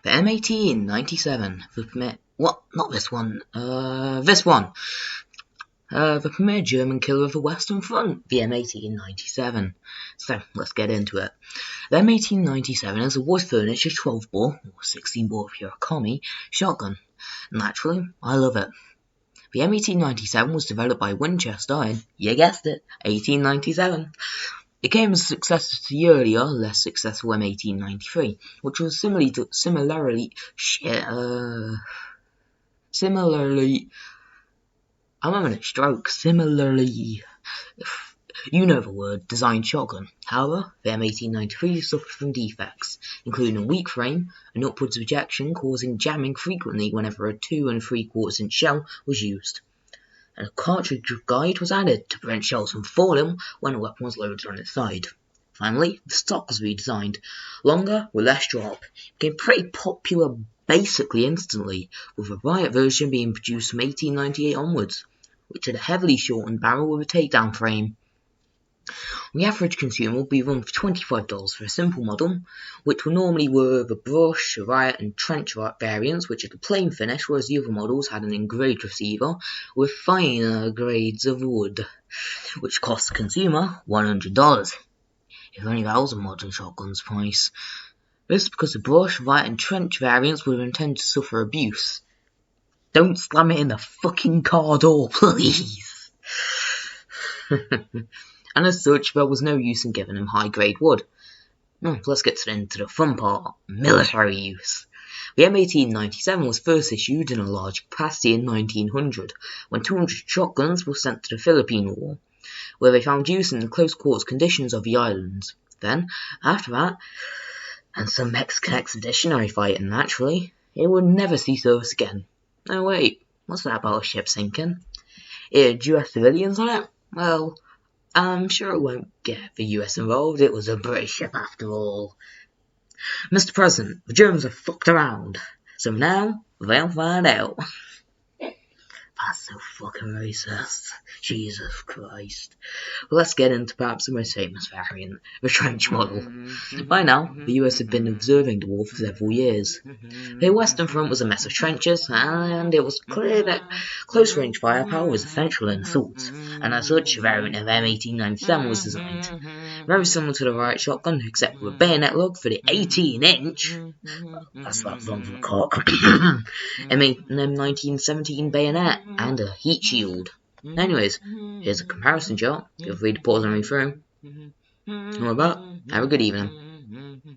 The M1897, the premier... What? Not this one. This one. The premier German killer of the Western Front, the M1897. So, let's get into it. The M1897 is a wood-furnished 12-bore, or 16-bore if you're a commie, shotgun. Naturally, I love it. The M1897 was developed by Winchester in, you guessed it, 1897. It came as a successor to the earlier, less successful M1893, which was similarly, I'm having a stroke, you know the word, designed shotgun. However, the M1893 suffered from defects, including a weak frame, an upwards rejection causing jamming frequently whenever a 2 3/4 inch shell was used, and a cartridge guide was added to prevent shells from falling when a weapon was loaded on its side. Finally, the stock was redesigned, longer with less drop. It became pretty popular basically instantly, with a riot version being produced from 1898 onwards, which had a heavily shortened barrel with a takedown frame. The average consumer will be run for $25 for a simple model, which will normally were the brush, riot and trench variants, which are the plain finish, whereas the other models had an engraved receiver with finer grades of wood, which cost the consumer $100. If only that was a modern shotgun's price. This is because the brush, riot and trench variants were intended to suffer abuse. Don't slam it in the fucking car door, please! And as such, there was no use in giving them high-grade wood. Let's get into the fun part, military use. The M1897 was first issued in a large capacity in 1900, when 200 shotguns were sent to the Philippine War, where they found use in the close-quarters conditions of the islands. Then, after that, and some Mexican expeditionary fighting naturally, it would never see service again. Oh wait, what's that about a ship sinking? It had US civilians on it? Well, I'm sure it won't get the US involved, it was a British ship after all. Mr. President, the Germans have fucked around, so now they'll find out. That's so fucking racist. Jesus Christ. Well, let's get into perhaps the most famous variant, the trench model. By now, the US had been observing the war for several years. Their Western Front was a mess of trenches, and it was clear that close-range firepower was essential in assaults, and as such, a variant of M1897 was designed. Very similar to the riot shotgun, except with a bayonet lug for the 18-inch. That's that long for the cock. M1917 bayonet and a heat shield. Anyways, here's a comparison chart. Feel free to pause and read through. What about? Have a good evening.